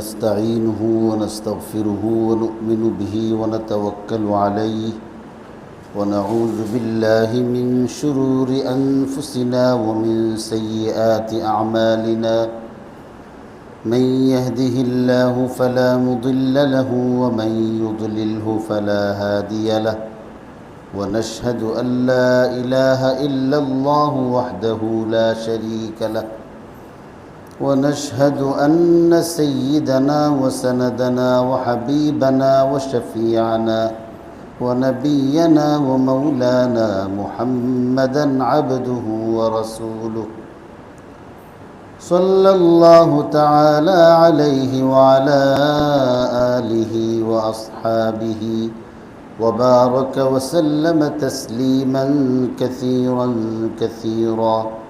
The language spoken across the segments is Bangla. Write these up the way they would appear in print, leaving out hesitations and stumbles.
ونستعينه ونستغفره ونؤمن به ونتوكل عليه ونعوذ بالله من شرور أنفسنا ومن سيئات أعمالنا من يهده الله فلا مضل له ومن يضلله فلا هادي له ونشهد أن لا إله إلا الله وحده لا شريك له ونشهد أن سيدنا وسندنا وحبيبنا وشفيعنا ونبينا ومولانا محمدا عبده ورسوله صلى الله تعالى عليه وعلى آله وأصحابه وبارك وسلم تسليما كثيرا كثيرا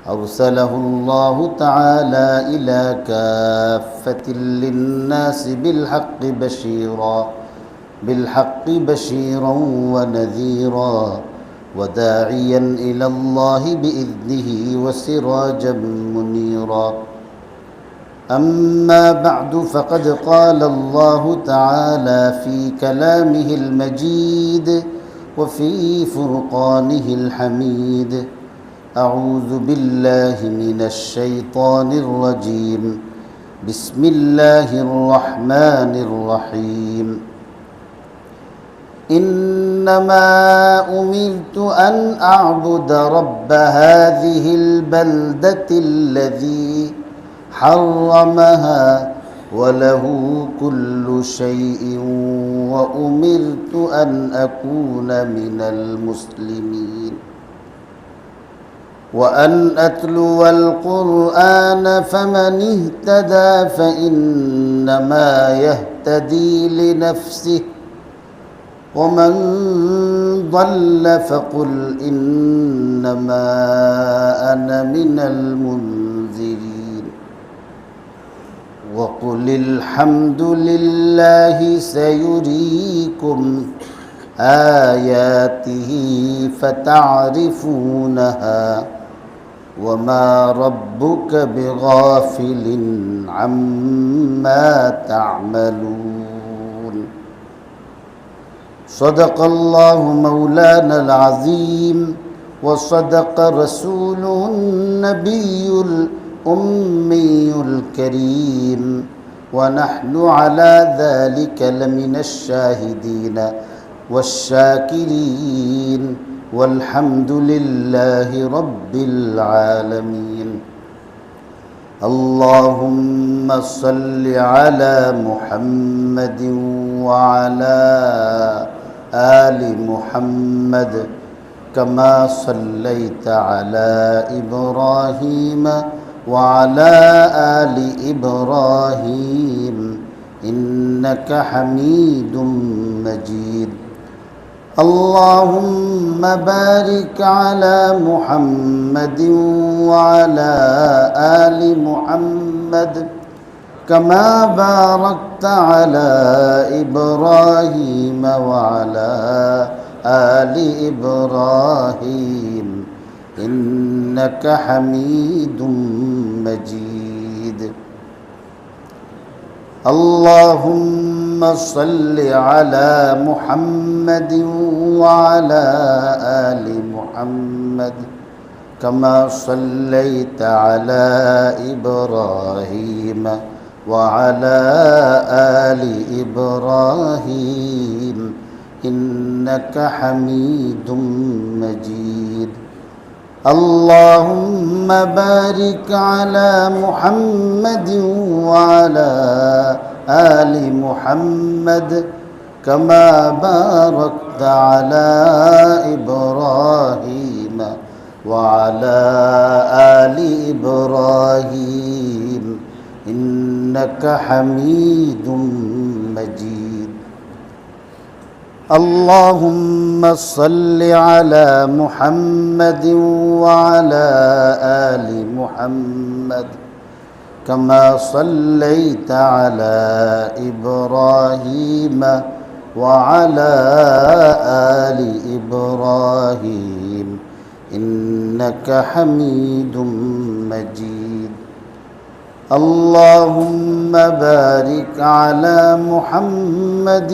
أرسله الله تعالى إلى كافة للناس بالحق بشيرا ونذيرا وداعيا إلى الله بإذنه وسراجا منيرا أما بعد فقد قال الله تعالى في كلامه المجيد وفي فرقانه الحميد أعوذ بالله من الشيطان الرجيم بسم الله الرحمن الرحيم إنما أمرت أن أعبد رب هذه البلدة الذي حرمها وله كل شيء وأمرت أن أكون من المسلمين وأن أتلو القرآن فمن اهتدى فإنما يهتدي لنفسه ومن ضل فقل إنما أنا من المنذرين وقل الحمد لله سيريكم آياته فتعرفونها وما ربك بغافل عما تعملون صدق الله مولانا العظيم وصدق رسوله النبي الأمي الكريم ونحن على ذلك لمن الشاهدين والشاكرين والحمد لله رب العالمين اللهم صل على محمد وعلى آل محمد كما صليت على إبراهيم وعلى آل إبراهيم إنك حميد مجيد اللهم بارك على محمد وعلى آل محمد كما باركت على إبراهيم وعلى آل إبراهيم إنك حميد مجيد اللهم صل على محمد وعلى آل محمد كما صليت على إبراهيم وعلى آل إبراهيم إنك حميد مجيد اللهم بارك على محمد وعلى آل محمد كما باركت على إبراهيم وعلى آل إبراهيم إنك حميد مجيد اللهم صل على محمد وعلى آل محمد كما صليت على إبراهيم وعلى آل إبراهيم إنك حميد مجيد اللهم بارك على محمد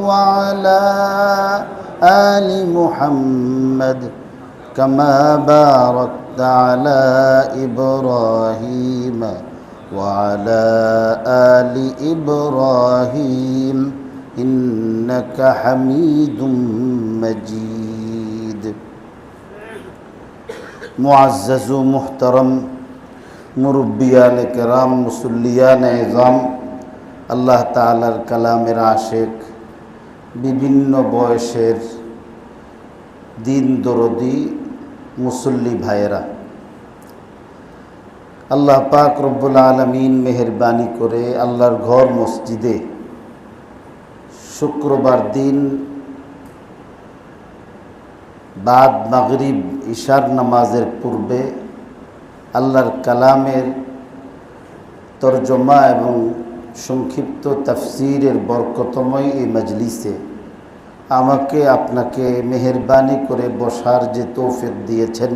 وعلى آل محمد كما باركت على إبراهيم وعلى آل إبراهيم إنك حميد مجيد معزز محترم মুরব্বিয়ান কেরাম মুসল্লিয়ান এজাম আল্লাহ তাআলার কালামের আশেক বিভিন্ন বয়সের দিন দরদি মুসল্লি ভাইয়েরা, আল্লাহ পাক রব্বুল আলামিন মেহেরবানি করে আল্লাহর ঘর মসজিদে শুক্রবার দিন বাদ মাগরিব ইশার নামাজের পূর্বে আল্লাহর কালামের তরজমা এবং সংক্ষিপ্ত তাফসীরের বরকতময় এই মজলিসে আমাকে আপনাকে মেহেরবানি করে বসার যে তৌফিক দিয়েছেন,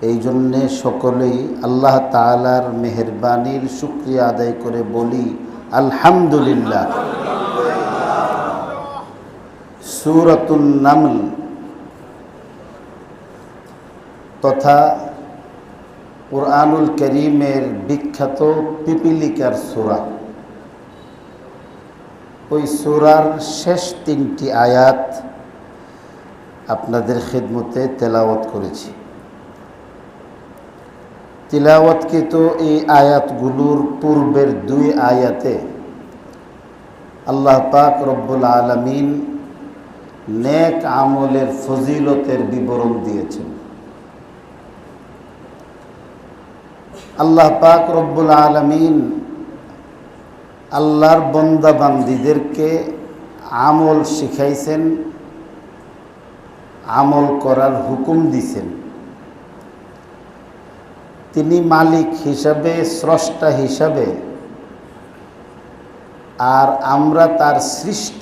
এই জন্যে সকলেই আল্লাহ তাআলার মেহেরবানির শুকরিয়া আদায় করে বলি আলহামদুলিল্লাহ। সূরাতুন নামল তথা কুরআনুল কারীমের বিখ্যাত পিপিলিকার সূরা, ওই সূরার শেষ 3টি আয়াত আপনাদের খিদমতে তেলাওয়াত করেছি। তিলাওয়াতকৃত এই আয়াতগুলোর পূর্বের 2 আয়াতে আল্লাহ পাক রব্বুল আলামিন নেক আমলের ফজিলতের বিবরণ দিয়েছেন। আল্লাহ পাক রব্বুল আলামিন আল্লাহর বান্দা বান্দীদেরকে আমল শিখাইছেন, আমল করার হুকুম দিছেন। তিনি মালিক হিসাবে, স্রষ্টা হিসাবে, আর আমরা তার সৃষ্ট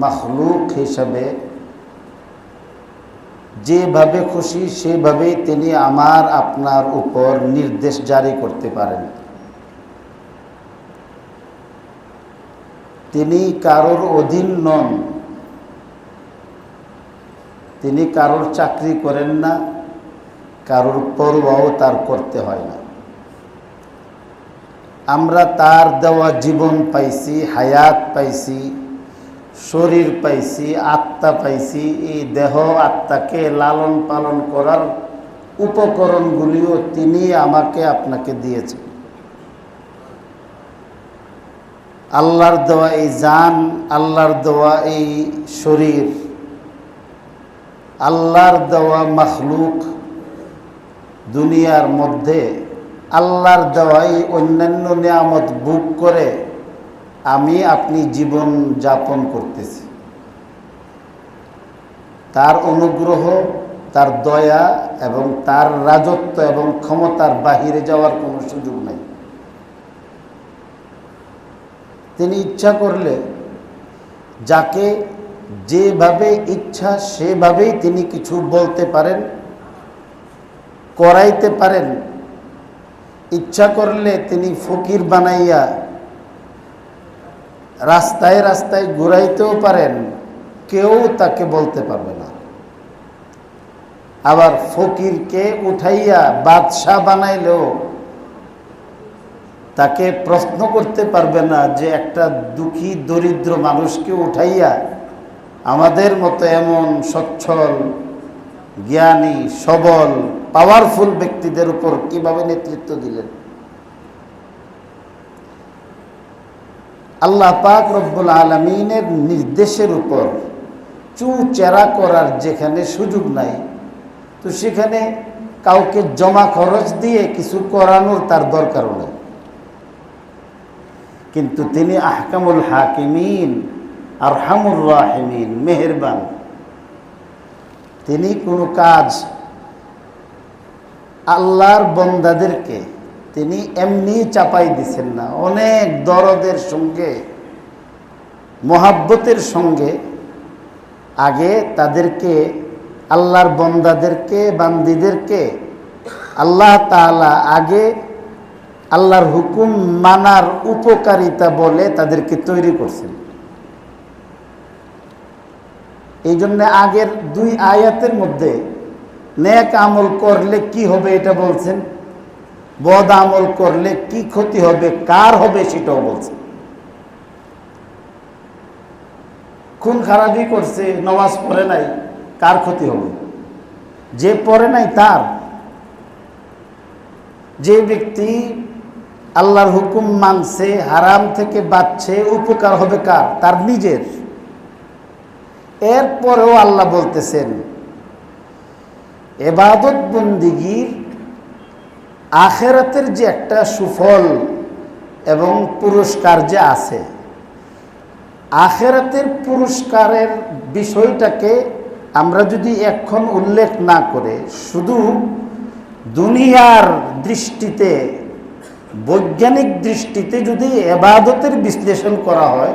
মাখলুক হিসাবে যেভাবে খুশি সেভাবেই তিনি আমার আপনার উপর নির্দেশ জারি করতে পারেন। তিনি কারোর অধীন নন, তিনি কারোর চাকরি করেন না, কারোর পরোয়াও তার করতে হয় না। আমরা তার দেওয়া জীবন পাইছি, হায়াত পাইছি, শরীর পাইছি, আত্মা পাইছি। এই দেহ আত্মাকে লালন পালন করার উপকরণগুলিও তিনি আমাকে আপনাকে দিয়েছেন। আল্লাহর দেওয়া এই জান, আল্লাহর দেওয়া এই শরীর, আল্লাহর দেওয়া মাখলুক, দুনিয়ার মধ্যে আল্লাহর দেওয়াই অন্যান্য নিয়ামত ভোগ করে আমি আপনি জীবন যাপন করতেছি। তার অনুগ্রহ, তার দয়া এবং তার রাজত্ব এবং ক্ষমতার বাহিরে যাওয়ার কোনো সুযোগ নাই। তিনি ইচ্ছা করলে যাকে যেভাবে ইচ্ছা সেভাবেই তিনি কিছু বলতে পারেন, করাইতে পারেন। ইচ্ছা করলে তিনি ফকির বানাইয়া রাস্তায় রাস্তায় ঘুরাইতেও পারেন, কেউ তাকে বলতে পারবে না। আবার ফকিরকে উঠাইয়া বাদশাহ বানাইলেও তাকে প্রশ্ন করতে পারবে না যে একটা দুঃখী দরিদ্র মানুষকে উঠাইয়া আমাদের মতো এমন সচ্ছল, জ্ঞানী, সবল, পাওয়ারফুল ব্যক্তিদের উপর কিভাবে নেতৃত্ব দিলেন। আল্লাহ পাক রব্বুল আলামিনের নির্দেশের উপর চুচেরা করার যেখানে সুযোগ নাই, তো সেখানে কাউকে জমা খরচ দিয়ে কিছু করানোর তার দরকারও নেই। কিন্তু তিনি আহকামুল হাকিমিন, আরহামুর রাহিমিন, মেহেরবান। তিনি কোনো কাজ আল্লাহর বন্দাদেরকে তিনি এমনি চাপাই দিচ্ছেন না, অনেক দরদের সঙ্গে, মোহাব্বতের সঙ্গে আগে তাদেরকে, আল্লাহর বন্দাদেরকে, বান্দীদেরকে আল্লাহ তাআলা আগে আল্লাহর হুকুম মানার উপকারিতা বলে তাদেরকে তৈরি করছেন। এই জন্য আগের 2 আয়াতের মধ্যে নেক আমল করলে কি হবে এটা বলছেন, বদ আমল করলে কি ক্ষতি হবে, কার হবে সেটাও বলছেন। খুন খারাপই করছে, নামাজ পড়ে নাই, কার ক্ষতি হবে? যে পড়ে নাই তার। যে ব্যক্তি আল্লাহর হুকুম মানছে, হারাম থেকে বাঁচছে, উপকার হবে কার? তার নিজের। এরপরেও আল্লাহ বলতেছেন ইবাদত বন্দিগির আখিরাতের যে একটা সুফল এবং পুরস্কার যে আছে, আখিরাতের পুরস্কারের বিষয়টাকে আমরা যদি এখন উল্লেখ না করে শুধু দুনিয়ার দৃষ্টিতে, বৈজ্ঞানিক দৃষ্টিতে যদি ইবাদতের বিশ্লেষণ করা হয়,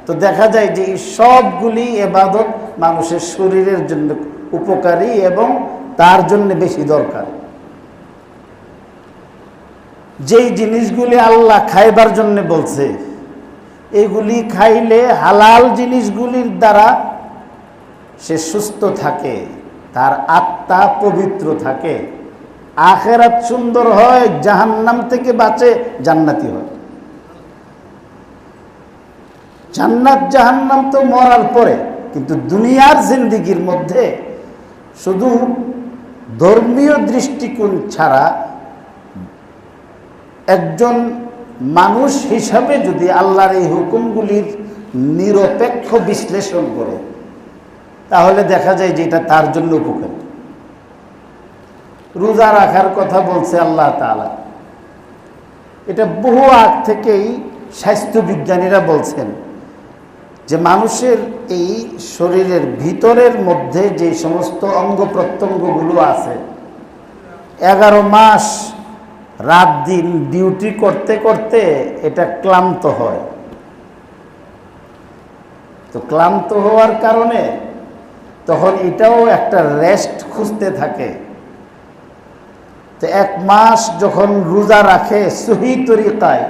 তো দেখা যায় যে এই সবগুলি ইবাদত মানুষের শরীরের জন্য উপকারী এবং তার জন্য বেশি দরকার। যেই জিনিসগুলি আল্লাহ খাইবার জন্য বলছে, এগুলি খাইলে হালাল জিনিসগুলির দ্বারা সে সুস্থ থাকে, তার আত্মা পবিত্র থাকে, আখিরাত সুন্দর হয়, জাহান্নাম থেকে বাঁচে, জান্নাতি হয়। জান্নাত জাহান্নাম তো মরার পরে, কিন্তু দুনিয়ার জিন্দেগির মধ্যে শুধু ধর্মীয় দৃষ্টিকোণ ছাড়া একজন মানুষ হিসাবে যদি আল্লাহর এই হুকুমগুলির নিরপেক্ষ বিশ্লেষণ করে, তাহলে দেখা যায় যে এটা তার জন্য উপকারী। রোজা রাখার কথা বলছে আল্লাহ তাআলা, এটা বহু আগ থেকেই স্বাস্থ্যবিজ্ঞানীরা বলছেন যে মানুষের এই শরীরের ভিতরের মধ্যে যে সমস্ত অঙ্গ প্রত্যঙ্গগুলো আছে, 11 মাস রাত দিন ডিউটি করতে করতে এটা ক্লান্ত হয়। তো ক্লান্ত হওয়ার কারণে তখন এটাও একটা রেস্ট খুঁজতে থাকে। তো 1 মাস যখন রোজা রাখে সহি তরিকায়,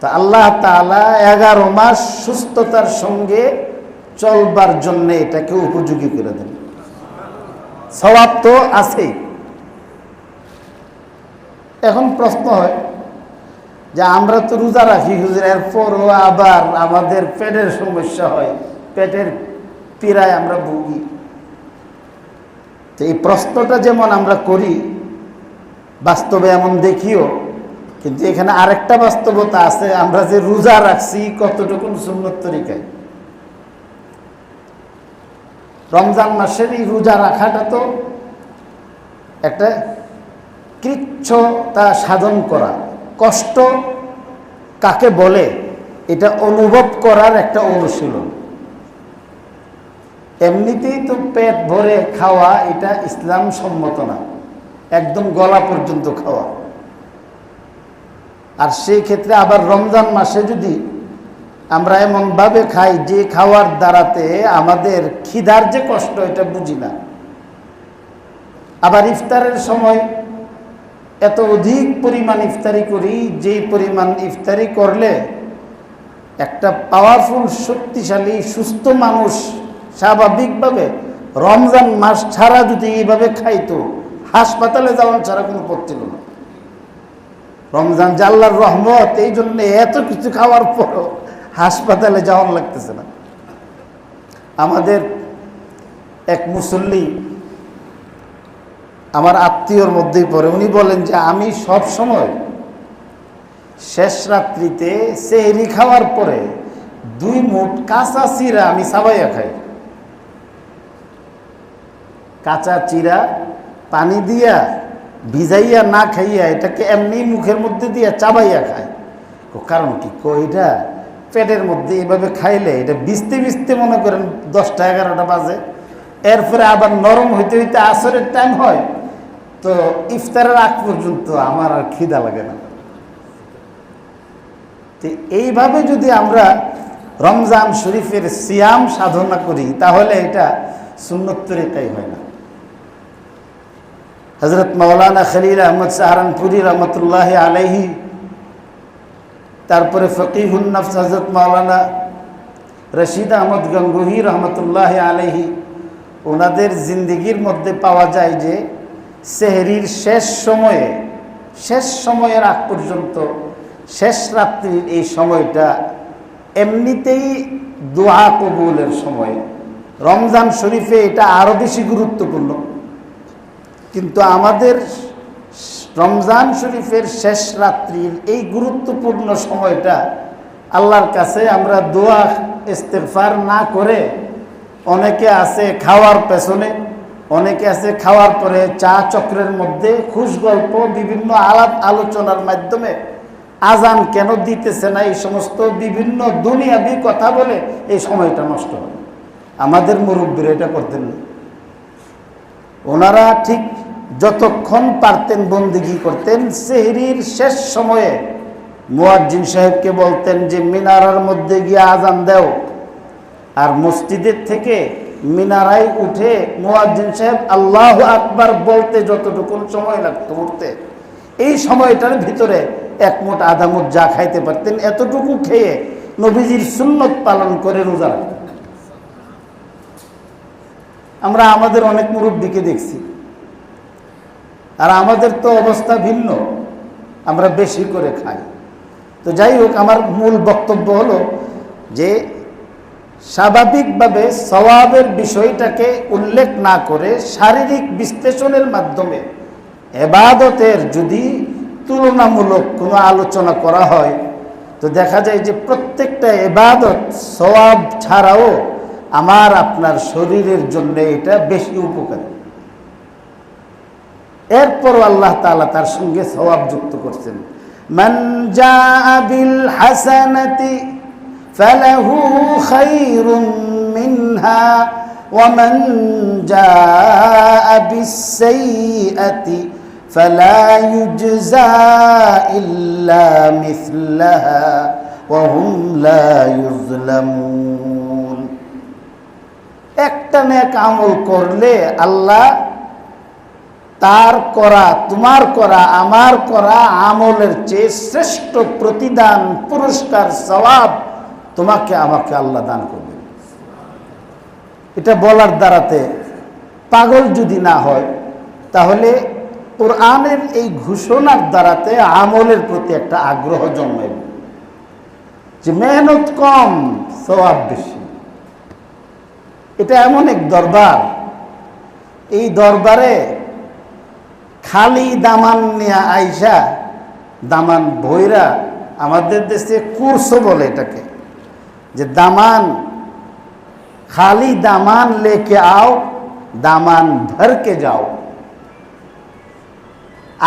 তো আল্লাহ তাআলা 11 মাস সুস্থতার সঙ্গে চলবার জন্য এটাকে উপযোগী করে দেন। সওয়াব তো আছেই। এখন প্রশ্ন হয় যে আমরা তো রোজা রাখি হুজুর, এরপরও আবার আমাদের পেটের সমস্যা হয়, পেটের পীড়ায় আমরা ভুগি। তো এই প্রশ্নটা যেমন আমরা করি, বাস্তবে এমন দেখিও, কিন্তু এখানে আরেকটা বাস্তবতা আছে। আমরা যে রোজা রাখছি কতটুকু সুন্নত তরিকায়। রমজান মাসের এই রোজা রাখাটা তো একটা কৃচ্ছতা সাধন করা, কষ্ট কাকে বলে এটা অনুভব করার একটা অনুশীলন। এমনিতেই তো পেট ভরে খাওয়া এটা ইসলাম সম্মত না, একদম গলা পর্যন্ত খাওয়া। আর সেই ক্ষেত্রে আবার রমজান মাসে যদি আমরা এমনভাবে খাই যে খাওয়ার দ্বারাতে আমাদের খিদার যে কষ্ট এটা বুঝি না। আবার ইফতারের সময় এত অধিক পরিমাণ ইফতারি করি, যেই পরিমাণ ইফতারি করলে একটা পাওয়ারফুল, শক্তিশালী, সুস্থ মানুষ স্বাভাবিকভাবে রমজান মাস ছাড়া যদি এইভাবে খাইতো, হাসপাতালে যাওয়ার ছাড়া কোনো পথ ছিল না। রমজান যে আল্লাহর রহমত, এই জন্য এত কিছু খাওয়ার পরও হাসপাতালে যাওয়ার লাগতেছে না। আমাদের এক মুসল্লি আমার আত্মীয়র মধ্যেই পড়ে, উনি বলেন যে আমি সব সময় শেষ রাত্রিতে সেহরি খাওয়ার পরে 2 মুঠ কাঁচা চিরা আমি চাবাইয়া খাই। কাঁচা চিরা পানি দিয়া ভিজাইয়া না খাইয়া এটাকে এমনি মুখের মধ্যে দিয়া চাবাইয়া খায়। কারণ কি, এটা পেটের মধ্যে এইভাবে খাইলে এটা ভিজতে ভিজতে মনে করেন 10টা 11টা বাজে, এরপরে আবার নরম হইতে হইতে আসরের টাইম হয়, তো ইফতারের আগ পর্যন্ত আমার আর খিদা লাগে না। তো এইভাবে যদি আমরা রমজান শরীফের সিয়াম সাধনা করি, তাহলে এটা সুন্নত তরিকাই হয় না। হযরত মাওলানা খলিল আহমদ সাহারানপুরি রহমতুল্লাহ আলাইহি তারপরে ফকিহুন নফস হযরত মাওলানা রশিদ আহমদ গঙ্গোহী রহমতুল্লাহ আলাইহি, ওনাদের জিন্দেগির মধ্যে পাওয়া যায় যে সেহরির শেষ সময়ের আগ পর্যন্ত, শেষ রাত্রির এই সময়টা এমনিতেই দোয়া কবুলের সময়। রমজান শরীফে এটা আরও বেশি গুরুত্বপূর্ণ, কিন্তু আমাদের রমজান শরীফের শেষ রাত্রির এই গুরুত্বপূর্ণ সময়টা আল্লাহর কাছে আমরা দোয়া ইস্তেগফার না করে, অনেকে আছে খাওয়ার পেছনে, অনেকে আছে খাওয়ার পরে চা চক্রের মধ্যে খুশ গল্প, বিভিন্ন আলাপ আলোচনার মাধ্যমে আজান কেন দিতেছে না এই সমস্ত বিভিন্ন দুনিয়াবি কথা বলে এই সময়টা নষ্ট হয়। আমাদের মুরব্বীরা এটা করতেন না। ওনারা ঠিক যতক্ষণ পারতেন বন্দেগী করতেন। সেহরির শেষ সময়ে মুয়াজ্জিন সাহেবকে বলতেন যে মিনারার মধ্যে গিয়ে আজান দাও, আর মসজিদের থেকে মিনারায় উঠে মুয়াজ্জিন সাহেব আল্লাহু আকবার বলতে যতটুকু সময় লাগতো উঠতে, এই সময়টার ভিতরে এক মুঠ আধা মুঠ যা খাইতে পারতেন এতটুকু খেয়ে নবীজির সুন্নত পালন করে রোজা রাখতেন। আমরা আমাদের অনেক মুরব্বীকে দেখছি, আর আমাদের তো অবস্থা ভিন্ন, আমরা বেশি করে খাই। তো যাই হোক, আমার মূল বক্তব্য হলো যে স্বাভাবিকভাবে সওয়াবের বিষয়টাকে উল্লেখ না করে শারীরিক বিশ্লেষণের মাধ্যমে ইবাদতের যদি তুলনামূলক কোনো আলোচনা করা হয়, তো দেখা যায় যে প্রত্যেকটা ইবাদত সওয়াব ছাড়াও আমার আপনার শরীরের জন্য এটা বেশি উপকারী। এরপরও আল্লাহ তাআলা তার সঙ্গে সওয়াব যুক্ত করছেন। মান জাআ বিল হাসানাতি ফালাহু খায়রুম মিনহা ওয়া মান জাআ বিস সাইয়্যাতি ফালা ইউজজা ইল্লা মিসলাহা ওয়া হুম লা ইউযলামুন। একটা নেক আমল করলে আল্লাহ তার করা, তোমার করা, আমার করা আমলের চেয়ে শ্রেষ্ঠ প্রতিদান, পুরস্কার, সওয়াব তোমাকে আমাকে আল্লাহ দান করবে। এটা বলার দ্বারাতে পাগল যদি না হয়, তাহলে কোরআনের এই ঘোষণার দ্বারাতে আমলের প্রতি একটা আগ্রহ জন্মাবে যে মেহনত কম, সওয়াব বেশি। এটা এমন এক দরবার, এই দরবারে খালি দামান নিয়ে আইসা, দামান ভৈরা, আমাদের দেশে কুরসো বলে এটাকে, যে দামান, খালি দামান লেকে আও, দামান ভর কে যাও।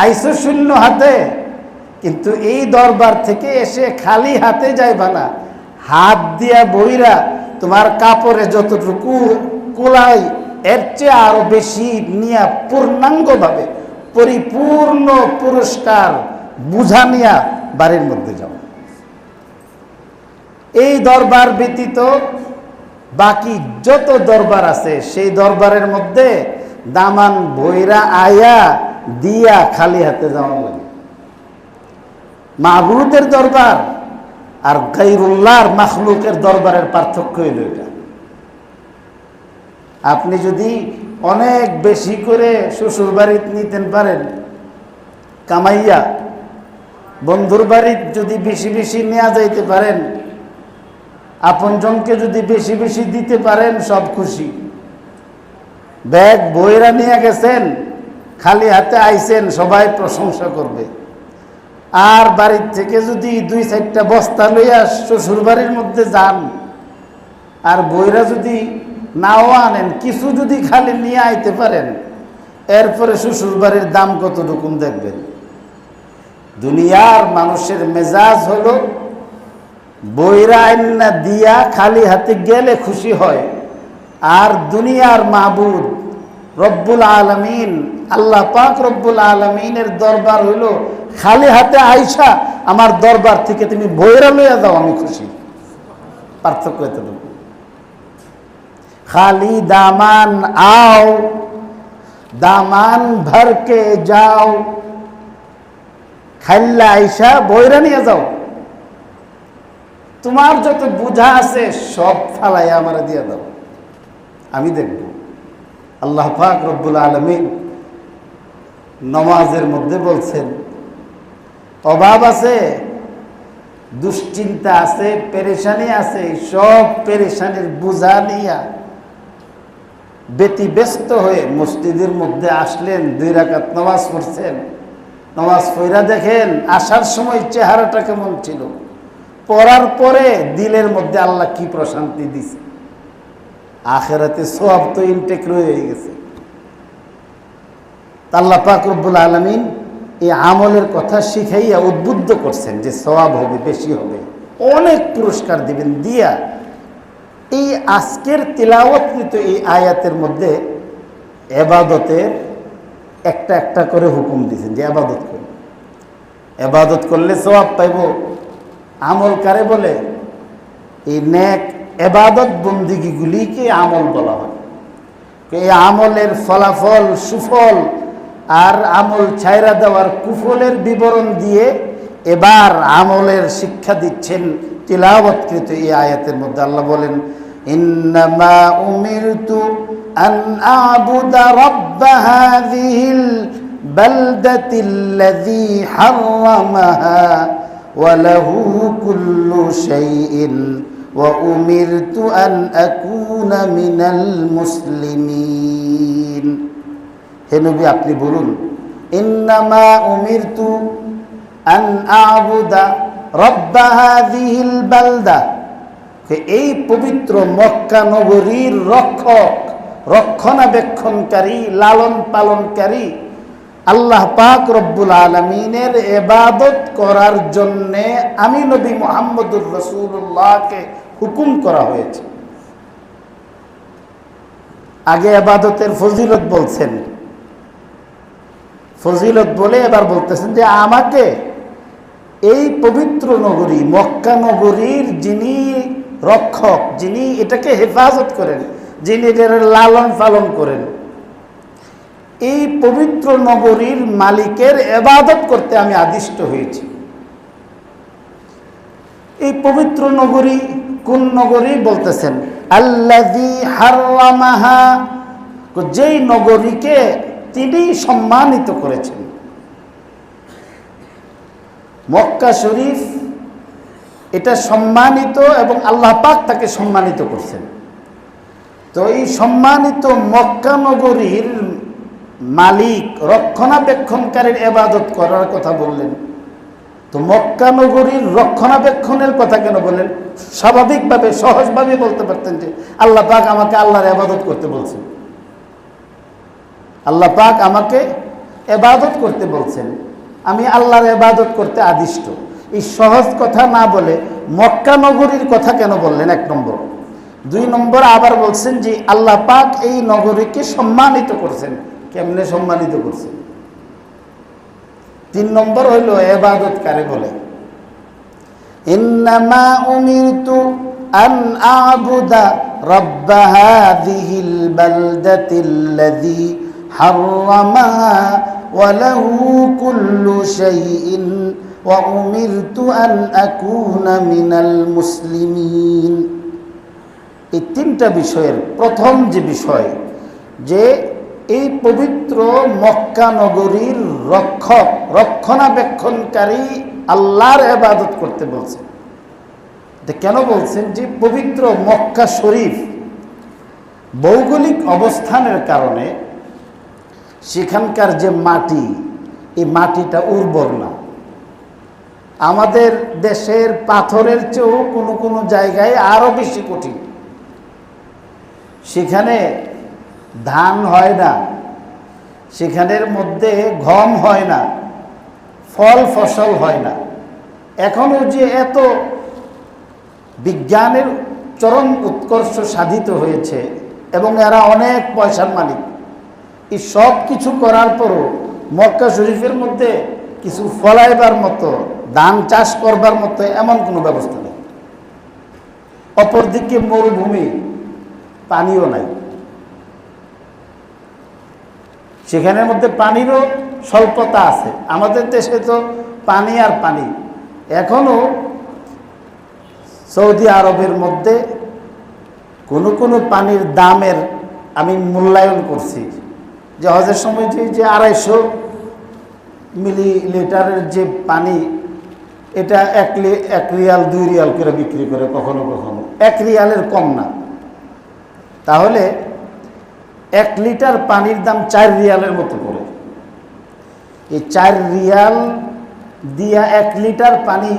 আইসো শূন্য হাতে, কিন্তু এই দরবার থেকে এসে খালি হাতে যাইবা না, হাত দিয়া বইরা তোমার কাপড়ে যতটুকু কোলাই এর চেয়ে আরো বেশি নিয়ে পূর্ণাঙ্গভাবে পরিপূর্ণ পুরস্কার বুঝা নিয়া বাড়ির মধ্যে যাও। এই দরবার ব্যতীত বাকি যত দরবার আছে সেই দরবারের মধ্যে দামান বইরা আয়া দিয়া খালি হাতে যাওয়া লাগে। মাবুদের দরবার আর গায়রুল্লাহর মাখলুকের দরবারের পার্থক্য হইল এটা। আপনি যদি অনেক বেশি করে শ্বশুর বাড়িতে নিতেন পারেন কামাইয়া, বন্ধুর বাড়িতে যদি বেশি বেশি নেওয়া যাইতে পারেন, আপনজনকে যদি বেশি বেশি দিতে পারেন, সব খুশি। ব্যাগ বইরা নিয়ে গেছেন, খালি হাতে আইছেন, সবাই প্রশংসা করবে। আর বাড়ির থেকে যদি 2-4টা বস্তা লইয়া শ্বশুর বাড়ির মধ্যে যান, আর বইরা যদি নাও আনেন, কিছু যদি খালি নিয়ে আইতে পারেন, এরপরে শ্বশুর বাড়ির দাম কতটুকু দেখবেন। দুনিয়ার মানুষের মেজাজ হলো বইরা আইনা দিয়া খালি হাতে গেলে খুশি হয়, আর দুনিয়ার মাবুদ রব্বুল আলামিন, আল্লাহ পাক রব্বুল আলামিনের দরবার হইল খালি হাতে আইসা আমার দরবার থেকে তুমি বইরা লইয়া যাও, আমি খুশি। পার্থক্য এতটুকু। খালি দামান आओ, দামান ভর কে যাও, খাইলা আইসা বইরা নিয়ে যাও। তোমার যত বোঝা আছে সব ফালাই আমার দিয়ে দাও, আমি দেখব। আল্লাহ পাক রব্বুল আলামিন নামাজের মধ্যে বলছেন, অভাব আছে, দুশ্চিন্তা আছে, পেরেশানি আছে, সব পেরেশানির বোঝা নিয়া ব্যতিব্যস্ত হয়ে মসজিদের মধ্যে আসলেন, 2 রাকাত নামাজ পড়ছেন। নামাজ পড়া দেখেন আসার সময় চেহারাটা কেমন ছিল, পড়ার পরে দিলের মধ্যে আল্লাহ কি প্রশান্তি দিছে। আখিরাতে সওয়াব তো ইনটেক রয়ে গেছে। আল্লাহ পাক রব্বুল আলামিন এই আমলের কথা শিখাইয়া উদ্বুদ্ধ করছেন যে সওয়াব হবে, বেশি হবে, অনেক পুরস্কার দিবেন দিয়া এই আজকের তিলাওয়াতকৃত এই আয়াতের মধ্যে ইবাদতের একটা একটা করে হুকুম দিয়েছেন যে ইবাদত করুন, ইবাদত করলে সওয়াব পাইব। আমল কারে বলে? এই নেক ইবাদত বন্দিগিগুলিকে আমল বলা হয়। এই আমলের ফলাফল, সুফল আর আমল ছাইরা দেওয়ার কুফলের বিবরণ দিয়ে এবার আমলের শিক্ষা দিচ্ছেন তিলাওয়াতকৃত এই আয়াতের মধ্যে। আল্লাহ বলেন, ইন্নামা উমিরতু আন আ'বুদা রাব্ব হাযিহিল বালদাতিল্লাযী হাররামাহা ওয়া লাহু কুল্লু শাইইন ওয়া উমিরতু আন আকুনা মিনাল মুসলিমিন। হে নবী, আপনি বলুন, ইন্নামা উমিরতু আন আ'বুদা রাব্ব হাযিহিল বালদা, এই পবিত্র মক্কা নগরীর রক্ষক, রক্ষণাবেক্ষণকারী, লালন পালনকারী আল্লাহ পাক রব্বুল আলামিনের ইবাদত করার জন্যে আমি নবী মুহাম্মদুর রাসূলুল্লাহকে হুকুম করা হয়েছে। আগে ইবাদতের ফজিলত বলছেন, ফজিলত বলে এবার বলতেছেন যে আমাকে এই পবিত্র নগরী মক্কা নগরীর যিনি রক্ষক, যিনি এটাকে হেফাজত করেন, যিনি এটার লালন পালন করেন, এই পবিত্র নগরীর মালিকের ইবাদত করতে আমি আদিষ্ট হয়েছি। এই পবিত্র নগরী কোন নগরী বলতেছেন? আল্লাযী হাররামাহা, যেই নগরীকে তিনি সম্মানিত করেছেন। মক্কা শরীফ এটা সম্মানিত এবং আল্লাহ পাক তাকে সম্মানিত করছেন। তো এই সম্মানিত মক্কা নগরীর মালিক, রক্ষণাবেক্ষণকারীর ইবাদত করার কথা বললেন। তো মক্কা নগরীর রক্ষণাবেক্ষণের কথা কেন বললেন? স্বাভাবিকভাবে, সহজভাবে বলতে পারতেন যে আল্লাহ পাক আমাকে আল্লাহর ইবাদত করতে বলছেন, আল্লাহ পাক আমাকে ইবাদত করতে বলছেন, আমি আল্লাহর ইবাদত করতে আদিষ্ট। এই সহজ কথা না বলে মক্কা নগরীর কথা কেন বললেন? 1 নম্বর। 2 নম্বর আবার বলছেন যে আল্লাহ পাক এই নগরীকে সম্মানিত করছেন। কেমনে সম্মানিত করছেন? 3 নম্বর হইল ইবাদত কারে বলে? ইন্নামা উমিরতু আন আ'বুদা রাব্ব হাযিহিল বালদাতিল্লাযী হাররামাহা ওয়া লাহু কুল্লু শাইইন ওয়া উমিরতু আন আকুনা মিনাল মুসলিমিন। এই 3টা বিষয়ের প্রথম যে বিষয়, যে এই পবিত্র মক্কা নগরীর রক্ষক, রক্ষণাবেক্ষণকারী আল্লাহর ইবাদত করতে বলছেন। এটা কেন বলছেন? যে পবিত্র মক্কা শরীফ ভৌগোলিক অবস্থানের কারণে সেখানকার যে মাটি, এই মাটিটা উর্বর না। আমাদের দেশের পাথরের চেয়েও কোনো কোনো জায়গায় আরো বেশি কঠিন। সেখানে ধান হয় না, সেখানের মধ্যে গম হয় না, ফল ফসল হয় না। এখনো যে এত বিজ্ঞানের চরম উৎকর্ষ সাধিত হয়েছে এবং এরা অনেক পয়সার মালিক, এই সব কিছু করার পরও মক্কা শরীফের মধ্যে কিছু ফলাইবার মতো, ধান চাষ করবার মতো এমন কোনো ব্যবস্থা নেই। অপরদিকে মরুভূমি, পানিও নাই। সেখানের মধ্যে পানিরও স্বল্পতা আছে। আমাদের দেশে তো পানি আর পানি। এখনো সৌদি আরবের মধ্যে কোনো কোনো পানির দামের আমি মূল্যায়ন করছি, যে হজের সময় যে 250 মিলিলিটারের যে পানি, এটা 1 রিয়াল 2 রিয়াল করে বিক্রি করে কখনো কখনো, 1 রিয়ালের কম না। তাহলে 1 লিটার পানির দাম 4 রিয়ালের মতো পড়ে। এই 4 রিয়াল দিয়া 1 লিটার পানি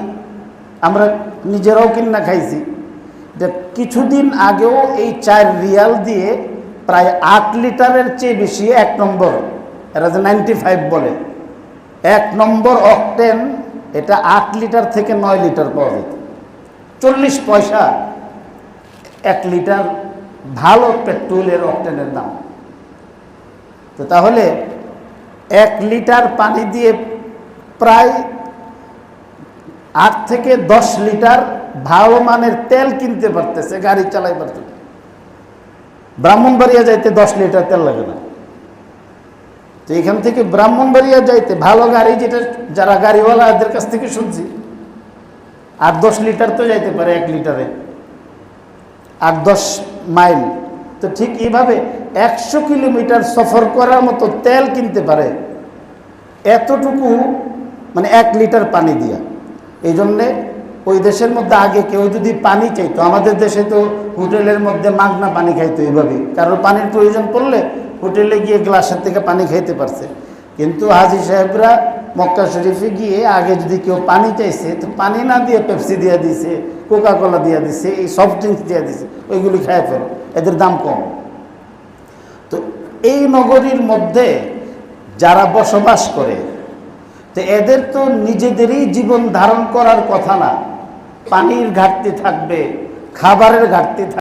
আমরা নিজেরাও কিনা খাইছি। কিছুদিন আগেও এই 4 রিয়াল দিয়ে প্রায় 8 লিটারের চেয়ে বেশি 1 নম্বর, এরা যে 95 বলে, 1 নম্বর অকটেন, এটা 8 লিটার থেকে 9 লিটার পাওয়া যেত। 40 পয়সা 1 লিটার ভালো পেট্রোলের অকটেনের দাম। তো তাহলে 1 লিটার পানি দিয়ে প্রায় 8 থেকে 10 লিটার ভালো মানের তেল কিনতে পারতেছে, গাড়ি চালাই পারতেছে। ব্রাহ্মণবাড়িয়া যাইতে 10 লিটার তেল লাগে না। তো এখান থেকে ব্রাহ্মণবাড়িয়া যাইতে ভালো গাড়ি, যেটা যারা গাড়িওয়ালা এদের কাছ থেকে শুনছি, 8-10 লিটার তো যাইতে পারে 1 লিটারে, 8-10 মাইল। তো ঠিক এইভাবে 100 কিলোমিটার সফর করার মতো তেল কিনতে পারে, এতটুকু মানে 1 লিটার পানি দিয়া। এই জন্যে ওই দেশের মধ্যে আগে কেউ যদি পানি চাইতো, আমাদের দেশে তো হোটেলের মধ্যে মাগনা পানি খাইতো এইভাবে, কারণ পানির প্রয়োজন পড়লে হোটেলে গিয়ে গ্লাসের থেকে পানি খাইতে পারছে। কিন্তু হাজি সাহেবরা মক্কা শরীফে গিয়ে আগে যদি কেউ পানি চাইছে, তো পানি না দিয়ে পেপসি দিয়ে দিছে, কোকা কোলা দিয়ে দিছে, এই সফট ড্রিঙ্কস দিয়ে দিছে, ওইগুলি খায় ফেলো, এদের দাম কম। তো এই নগরীর মধ্যে যারা বসবাস করে, তো এদের তো নিজেদেরই জীবন ধারণ করার কথা না, পানির ঘাটতি থাকবে, খাবারের ঘাটতি থাকবে।